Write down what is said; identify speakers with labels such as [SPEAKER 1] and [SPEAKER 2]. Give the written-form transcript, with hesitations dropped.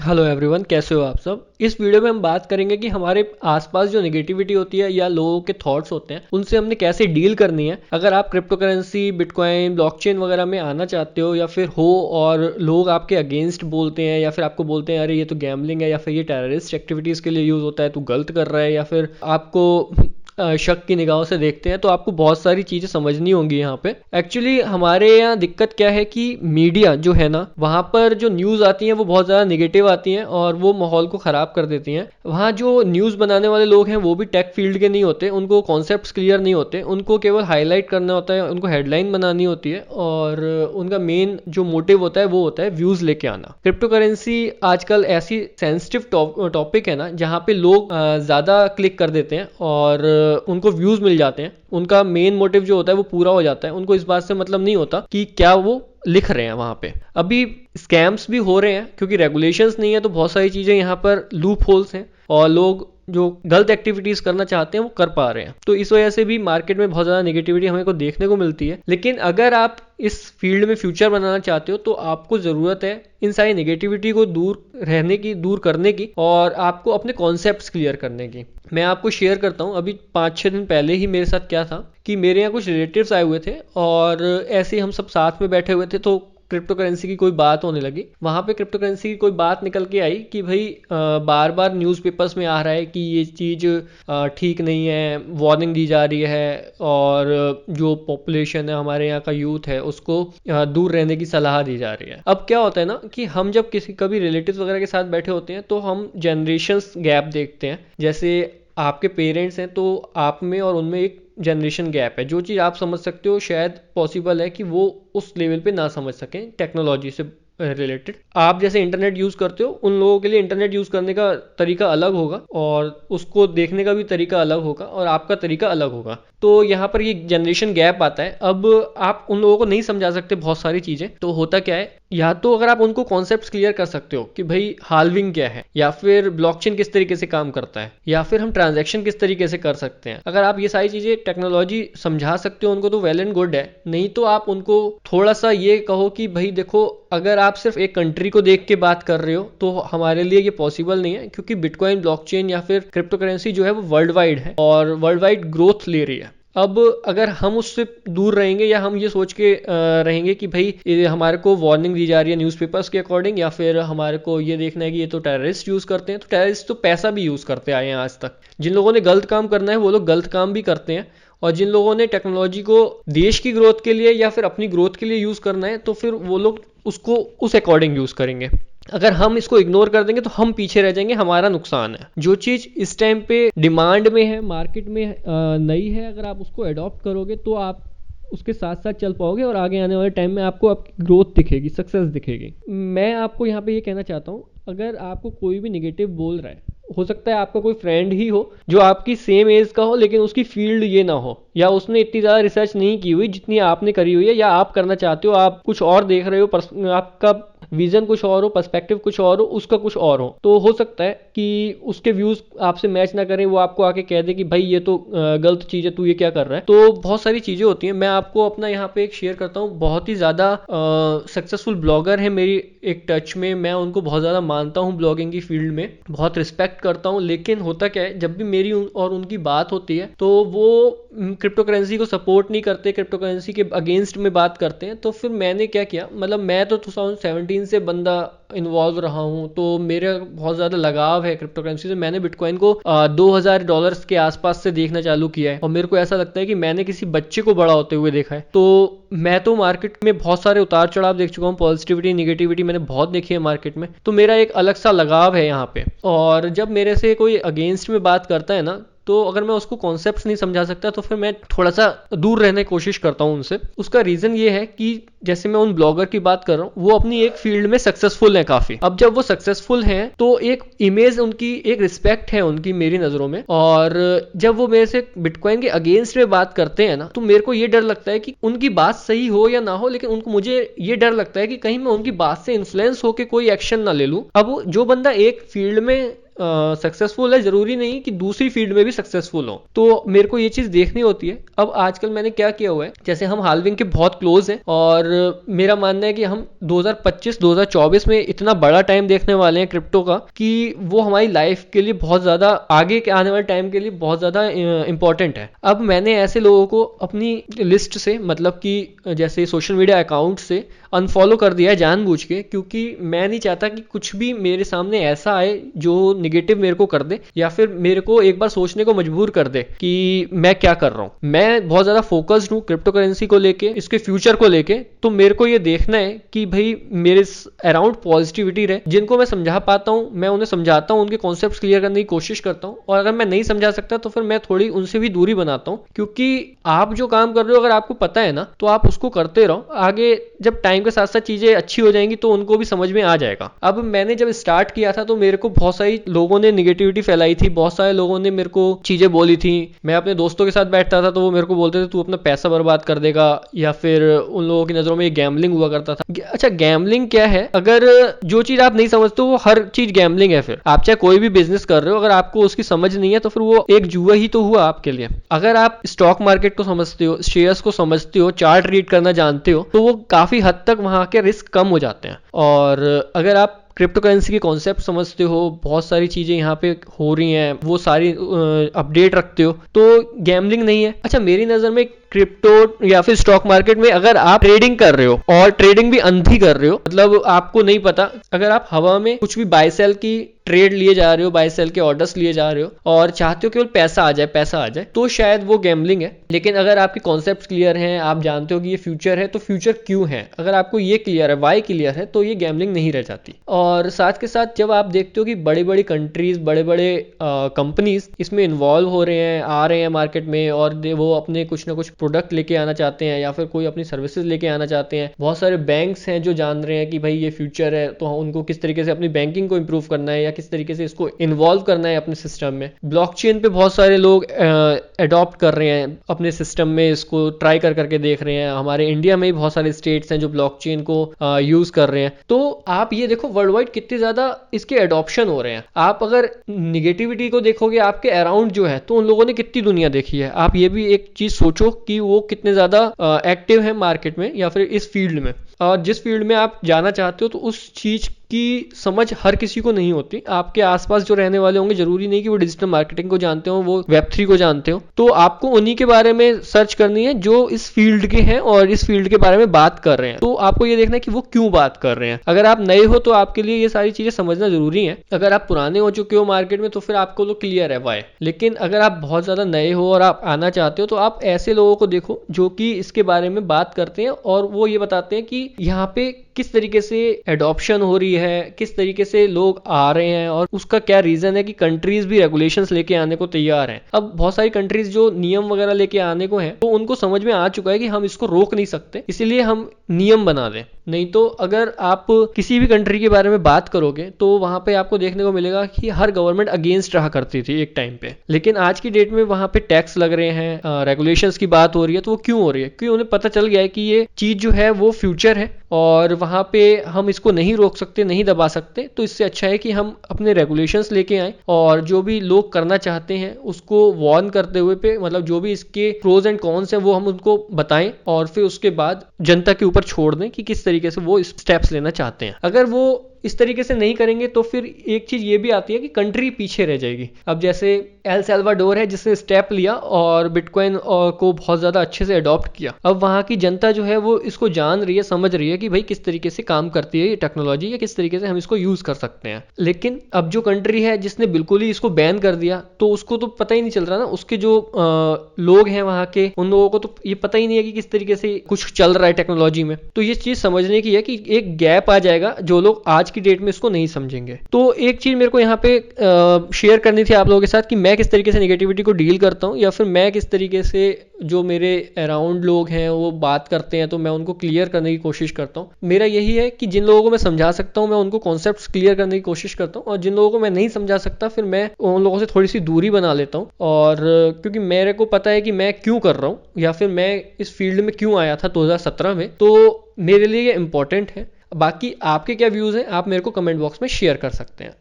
[SPEAKER 1] Hello everyone, कैसे हो आप सब। इस वीडियो में हम बात करेंगे कि हमारे आसपास जो नेगेटिविटी होती है या लोगों के थॉट्स होते हैं उनसे हमने कैसे डील करनी है। अगर आप क्रिप्टो करेंसी, बिटकॉइन, ब्लॉकचेन वगैरह में आना चाहते हो या फिर हो और लोग आपके अगेंस्ट बोलते हैं या फिर आपको बोलते हैं अरे ये तो गैम्बलिंग है या फिर ये टेररिस्ट एक्टिविटीज़ के लिए यूज़ होता है, तू गलत कर रहा है, या फिर आपको शक की निगाहों से देखते हैं, तो आपको बहुत सारी चीज़ें समझनी होंगी यहाँ पे। एक्चुअली हमारे यहाँ दिक्कत क्या है कि मीडिया जो है ना, वहाँ पर जो न्यूज़ आती हैं वो बहुत ज़्यादा नेगेटिव आती हैं और वो माहौल को ख़राब कर देती हैं। वहाँ जो न्यूज़ बनाने वाले लोग हैं वो भी टेक फील्ड के नहीं होते, उनको कॉन्सेप्ट्स क्लियर नहीं होते, उनको केवल हाईलाइट करना होता है, उनको हेडलाइन बनानी होती है और उनका मेन जो मोटिव होता है वो होता है व्यूज़ लेके आना। क्रिप्टो करेंसी आजकल ऐसी सेंसिटिव टॉपिक है ना जहाँ पे लोग ज़्यादा क्लिक कर देते हैं और उनको व्यूज मिल जाते हैं। उनका मेन मोटिव जो होता है वो पूरा हो जाता है। उनको इस बात से मतलब नहीं होता कि क्या वो लिख रहे हैं वहां पे। अभी स्कैम्स भी हो रहे हैं क्योंकि रेगुलेशंस नहीं है, तो बहुत सारी चीजें यहाँ पर लूप होल्स हैं और लोग जो गलत एक्टिविटीज करना चाहते हैं वो कर पा रहे हैं। तो इस वजह से भी मार्केट में बहुत ज़्यादा नेगेटिविटी हमें को देखने को मिलती है। लेकिन अगर आप इस फील्ड में फ्यूचर बनाना चाहते हो तो आपको ज़रूरत है इन सारी नेगेटिविटी को दूर करने की और आपको अपने कॉन्सेप्ट्स क्लियर करने की। मैं आपको शेयर करता हूँ, अभी 5-6 दिन पहले ही मेरे साथ क्या था कि मेरे यहाँ कुछ रिलेटिव्स आए हुए थे और ऐसे ही हम सब साथ में बैठे हुए थे, तो क्रिप्टो करेंसी की कोई बात होने लगी। वहाँ पे क्रिप्टो करेंसी की कोई बात निकल के आई कि भाई बार बार न्यूज़पेपर्स में आ रहा है कि ये चीज़ ठीक नहीं है, वार्निंग दी जा रही है और जो पॉपुलेशन है, हमारे यहाँ का यूथ है, उसको दूर रहने की सलाह दी जा रही है। अब क्या होता है ना कि हम जब कभी रिलेटिव्स वगैरह के साथ बैठे होते हैं तो हम जनरेशन्स गैप देखते हैं। जैसे आपके पेरेंट्स हैं तो आप में और उनमें एक जनरेशन गैप है। जो चीज़ आप समझ सकते हो शायद पॉसिबल है कि वो उस लेवल पे ना समझ सकें टेक्नोलॉजी से रिलेटेड। आप जैसे इंटरनेट यूज़ करते हो, उन लोगों के लिए इंटरनेट यूज़ करने का तरीका अलग होगा और उसको देखने का भी तरीका अलग होगा और आपका तरीका अलग होगा। तो यहाँ पर ये जनरेशन गैप आता है। अब आप उन लोगों को नहीं समझा सकते बहुत सारी चीज़ें। तो होता क्या है, या तो अगर आप उनको कॉन्सेप्ट्स क्लियर कर सकते हो कि भाई हाल्विंग क्या है, या फिर ब्लॉकचेन किस तरीके से काम करता है, या फिर हम ट्रांजैक्शन किस तरीके से कर सकते हैं, अगर आप ये सारी चीज़ें टेक्नोलॉजी समझा सकते हो उनको तो वेल एंड गुड है। नहीं तो आप उनको थोड़ा सा ये कहो कि भाई देखो, अगर आप सिर्फ एक कंट्री को देख के बात कर रहे हो तो हमारे लिए ये पॉसिबल नहीं है, क्योंकि बिटकॉइन, ब्लॉकचेन या फिर क्रिप्टो करेंसी जो है वो वर्ल्ड वाइड है और वर्ल्ड वाइड ग्रोथ ले रही है। अब अगर हम उससे दूर रहेंगे या हम ये सोच के रहेंगे कि भाई ये हमारे को वार्निंग दी जा रही है न्यूज़पेपर्स के अकॉर्डिंग, या फिर हमारे को ये देखना है कि ये तो टेररिस्ट यूज़ करते हैं, तो टेररिस्ट तो पैसा भी यूज़ करते आए हैं आज तक। जिन लोगों ने गलत काम करना है वो लोग गलत काम भी करते हैं, और जिन लोगों ने टेक्नोलॉजी को देश की ग्रोथ के लिए या फिर अपनी ग्रोथ के लिए यूज़ करना है तो फिर वो लोग उसको उस अकॉर्डिंग यूज़ करेंगे। अगर हम इसको इग्नोर कर देंगे तो हम पीछे रह जाएंगे, हमारा नुकसान है। जो चीज़ इस टाइम पे डिमांड में है, मार्केट में नई है, अगर आप उसको अडॉप्ट करोगे तो आप उसके साथ साथ चल पाओगे और आगे आने वाले टाइम में आपको आपकी ग्रोथ दिखेगी, सक्सेस दिखेगी। मैं आपको यहाँ पे ये कहना चाहता हूँ, अगर आपको कोई भी निगेटिव बोल रहा है, हो सकता है आपका कोई फ्रेंड ही हो जो आपकी सेम एज का हो लेकिन उसकी फील्ड ये ना हो, या उसने इतनी ज़्यादा रिसर्च नहीं की हुई जितनी आपने करी हुई है, या आप करना चाहते हो, आप कुछ और देख रहे हो, आपका विजन कुछ और हो, पर्सपेक्टिव कुछ और हो, उसका कुछ और हो। तो हो सकता है कि उसके व्यूज आपसे मैच ना करें, वो आपको आके कह दे कि भाई ये तो गलत चीज़ है, तू ये क्या कर रहा है। तो बहुत सारी चीज़ें होती हैं। मैं आपको अपना यहाँ पे एक शेयर करता हूँ, बहुत ही ज़्यादा सक्सेसफुल ब्लॉगर है मेरी एक टच में, मैं उनको बहुत ज़्यादा मानता हूँ, ब्लॉगिंग की फील्ड में बहुत रिस्पेक्ट करता हूँ। लेकिन होता क्या है, जब भी मेरी और उनकी बात होती है तो वो क्रिप्टो करेंसी को सपोर्ट नहीं करते, क्रिप्टो करेंसी के अगेंस्ट में बात करते हैं। तो फिर मैंने क्या किया, मतलब मैं तो 2017 से बंदा इन्वॉल्व रहा हूँ, तो मेरा बहुत ज़्यादा लगाव है क्रिप्टो करेंसी से। मैंने बिटकॉइन को $2000 के आसपास से देखना चालू किया है और मेरे को ऐसा लगता है कि मैंने किसी बच्चे को बड़ा होते हुए देखा है। तो मैं तो मार्केट में बहुत सारे उतार चढ़ाव देख चुका हूँ, पॉजिटिविटी, नेगेटिविटी मैंने बहुत देखी है मार्केट में। तो मेरा एक अलग सा लगाव है यहाँ पे। और जब मेरे से कोई अगेंस्ट में बात करता है ना, तो अगर मैं उसको कॉन्सेप्ट्स नहीं समझा सकता तो फिर मैं थोड़ा सा दूर रहने की कोशिश करता हूँ उनसे। उसका रीज़न ये है कि जैसे मैं उन ब्लॉगर की बात कर रहा हूँ, वो अपनी एक फील्ड में सक्सेसफुल है काफ़ी। अब जब वो सक्सेसफुल हैं तो एक इमेज उनकी, एक रिस्पेक्ट है उनकी मेरी नज़रों में। और जब वो मेरे से बिटकॉइन के अगेंस्ट में बात करते हैं ना, तो मेरे को ये डर लगता है कि उनकी बात सही हो या ना हो, लेकिन उनको, मुझे ये डर लगता है कि कहीं मैं उनकी बात से इन्फ्लुएंस होकर कोई एक्शन ना ले लूँ। अब जो बंदा एक फील्ड में सक्सेसफुल है जरूरी नहीं कि दूसरी फील्ड में भी सक्सेसफुल हो, तो मेरे को ये चीज देखनी होती है। अब आजकल मैंने क्या किया हुआ है, जैसे हम हाल्विंग के बहुत क्लोज हैं और मेरा मानना है कि हम 2025-2024 में इतना बड़ा टाइम देखने वाले हैं क्रिप्टो का कि वो हमारी लाइफ के लिए बहुत ज्यादा, आगे के आने वाले टाइम के लिए बहुत ज्यादा इंपॉर्टेंट है। अब मैंने ऐसे लोगों को अपनी लिस्ट से, मतलब कि जैसे सोशल मीडिया अकाउंट से अनफॉलो कर दिया है जानबूझ के, क्योंकि मैं नहीं चाहता कि कुछ भी मेरे सामने ऐसा आए जो निगेटिव मेरे को कर दे या फिर मेरे को एक बार सोचने को मजबूर कर दे कि मैं क्या कर रहा हूं। मैं बहुत ज्यादा फोकस्ड हूं क्रिप्टो करेंसी को लेके, इसके फ्यूचर को लेके। तो मेरे को ये देखना है कि भाई मेरे अराउंड पॉजिटिविटी रहे, जिनको मैं समझा पाता हूं मैं उन्हें समझाता हूं, उनके कॉन्सेप्ट क्लियर करने की कोशिश करता हूं, और अगर मैं नहीं समझा सकता तो फिर मैं थोड़ी उनसे भी दूरी बनाता हूं। क्योंकि आप जो काम कर रहे हो अगर आपको पता है ना तो आप उसको करते रहो, आगे जब टाइम के साथ साथ चीजें अच्छी हो जाएंगी तो उनको भी समझ में आ जाएगा। अब मैंने जब स्टार्ट किया था तो मेरे को बहुत सारी लोगों ने निगेटिविटी फैलाई थी, बहुत सारे लोगों ने मेरे को चीजें बोली थी। मैं अपने दोस्तों के साथ बैठता था तो वो मेरे को बोलते थे तू अपना पैसा बर्बाद कर देगा, या फिर उन लोगों की नजरों में ये गैम्बलिंग हुआ करता था। अच्छा, गैम्बलिंग क्या है? अगर जो चीज आप नहीं समझते वो हर चीज गैम्बलिंग है। फिर आप चाहे कोई भी बिजनेस कर रहे हो, अगर आपको उसकी समझ नहीं है तो फिर वो एक जुआ ही तो हुआ आपके लिए। अगर आप स्टॉक मार्केट को समझते हो, शेयर्स को समझते हो, चार्ट रीड करना जानते हो, तो वो काफी हद तक वहां के रिस्क कम हो जाते हैं। और अगर आप क्रिप्टो करेंसी के कॉन्सेप्ट समझते हो, बहुत सारी चीजें यहाँ पे हो रही हैं, वो सारी अपडेट रखते हो, तो गैम्बलिंग नहीं है। अच्छा, मेरी नजर में क्रिप्टो या फिर स्टॉक मार्केट में अगर आप ट्रेडिंग कर रहे हो और ट्रेडिंग भी अंधी कर रहे हो, मतलब आपको नहीं पता, अगर आप हवा में कुछ भी बाय सेल की ट्रेड लिए जा रहे हो, बाय सेल के ऑर्डर्स लिए जा रहे हो और चाहते हो केवल पैसा आ जाए, पैसा आ जाए, तो शायद वो गैम्बलिंग है। लेकिन अगर आपके कॉन्सेप्ट क्लियर हैं, आप जानते हो कि ये फ्यूचर है, तो फ्यूचर क्यों है, अगर आपको ये क्लियर है, वाई क्लियर है, तो ये गैम्बलिंग नहीं रह जाती। और साथ के साथ जब आप देखते हो कि बड़ी बड़ी कंट्रीज, बड़े बड़े कंपनीज इसमें इन्वॉल्व हो रहे हैं, आ रहे हैं मार्केट में, और वो अपने कुछ ना कुछ प्रोडक्ट लेके आना चाहते हैं या फिर कोई अपनी सर्विसेज लेके आना चाहते हैं। बहुत सारे बैंक्स हैं जो जान रहे हैं कि भाई ये फ्यूचर है, तो उनको किस तरीके से अपनी बैंकिंग को इंप्रूव करना है या किस तरीके से इसको इन्वॉल्व करना है अपने सिस्टम में। ब्लॉकचेन पे बहुत सारे लोग अडॉप्ट कर रहे हैं अपने सिस्टम में, इसको ट्राई कर करके देख रहे हैं। हमारे इंडिया में भी बहुत सारे स्टेट्स हैं जो ब्लॉकचेन को यूज कर रहे हैं। तो आप ये देखो वर्ल्ड वाइड कितने ज्यादा इसके अडॉप्शन हो रहे हैं। आप अगर निगेटिविटी को देखोगे आपके अराउंड जो है, तो उन लोगों ने कितनी दुनिया देखी है। आप ये भी एक चीज सोचो कि वो कितने ज्यादा एक्टिव है मार्केट में या फिर इस फील्ड में। और जिस फील्ड में आप जाना चाहते हो तो उस चीज की समझ हर किसी को नहीं होती। आपके आसपास जो रहने वाले होंगे, जरूरी नहीं कि वो डिजिटल मार्केटिंग को जानते हो, वो वेब3 को जानते हो, तो आपको उन्हीं के बारे में सर्च करनी है जो इस फील्ड के हैं और इस फील्ड के बारे में बात कर रहे हैं। तो आपको ये देखना है कि वो क्यों बात कर रहे हैं। अगर आप नए हो तो आपके लिए ये सारी चीजें समझना जरूरी है। अगर आप पुराने हो चुके हो मार्केट में तो फिर आपको तो क्लियर है वाई। लेकिन अगर आप बहुत ज्यादा नए हो और आप आना चाहते हो तो आप ऐसे लोगों को देखो जो कि इसके बारे में बात करते हैं और वो ये बताते हैं कि यहाँ पे किस तरीके से एडॉप्शन हो रही है, किस तरीके से लोग आ रहे हैं और उसका क्या रीजन है कि कंट्रीज भी रेगुलेशंस लेके आने को तैयार हैं। अब बहुत सारी कंट्रीज जो नियम वगैरह लेके आने को हैं, तो उनको समझ में आ चुका है कि हम इसको रोक नहीं सकते, इसीलिए हम नियम बना दें। नहीं तो अगर आप किसी भी कंट्री के बारे में बात करोगे तो वहां पे आपको देखने को मिलेगा कि हर गवर्नमेंट अगेंस्ट रहा करती थी एक टाइम पे, लेकिन आज की डेट में वहां पे टैक्स लग रहे हैं, रेगुलेशंस की बात हो रही है। तो वो क्यों हो रही है? क्योंकि उन्हें पता चल गया है कि ये चीज जो है वो फ्यूचर है और वहां पे हम इसको नहीं रोक सकते, नहीं दबा सकते। तो इससे अच्छा है कि हम अपने रेगुलेशंस लेके आए और जो भी लोग करना चाहते हैं उसको वार्न करते हुए पे, मतलब जो भी इसके प्रोज एंड कॉन्स हैं वो हम उनको बताएं और फिर उसके बाद जनता के ऊपर छोड़ दें कि किस तरीके से वो स्टेप्स लेना चाहते हैं। अगर वो इस तरीके से नहीं करेंगे तो फिर एक चीज ये भी आती है कि कंट्री पीछे रह जाएगी। अब जैसे एल सल्वाडोर है जिसने स्टेप लिया और बिटकॉइन को बहुत ज्यादा अच्छे से अडॉप्ट किया। अब वहां की जनता जो है वो इसको जान रही है, समझ रही है कि भाई किस तरीके से काम करती है ये टेक्नोलॉजी या किस तरीके से हम इसको यूज कर सकते हैं। लेकिन अब जो कंट्री है जिसने बिल्कुल ही इसको बैन कर दिया तो उसको तो पता ही नहीं चल रहा ना, उसके जो लोग हैं वहां के, उन लोगों को तो ये पता ही नहीं है कि किस तरीके से कुछ चल रहा है टेक्नोलॉजी में। तो ये चीज समझने की है कि एक गैप आ जाएगा जो लोग आज की डेट में इसको नहीं समझेंगे। तो एक चीज मेरे को यहाँ पे शेयर करनी थी आप लोगों के साथ कि मैं किस तरीके से नेगेटिविटी को डील करता हूँ या फिर मैं किस तरीके से जो मेरे अराउंड लोग हैं वो बात करते हैं तो मैं उनको क्लियर करने की कोशिश करता हूँ। मेरा यही है कि जिन लोगों को मैं समझा सकता हूँ मैं उनको कॉन्सेप्ट्स क्लियर करने की कोशिश करता हूँ और जिन लोगों को मैं नहीं समझा सकता फिर मैं उन लोगों से थोड़ी सी दूरी बना लेता हूँ। और क्योंकि मेरे को पता है कि मैं क्यों कर रहा हूँ या फिर मैं इस फील्ड में क्यों आया था 2017 में, तो मेरे लिए ये इंपॉर्टेंट है। बाकी आपके क्या व्यूज हैं आप मेरे को कमेंट बॉक्स में शेयर कर सकते हैं।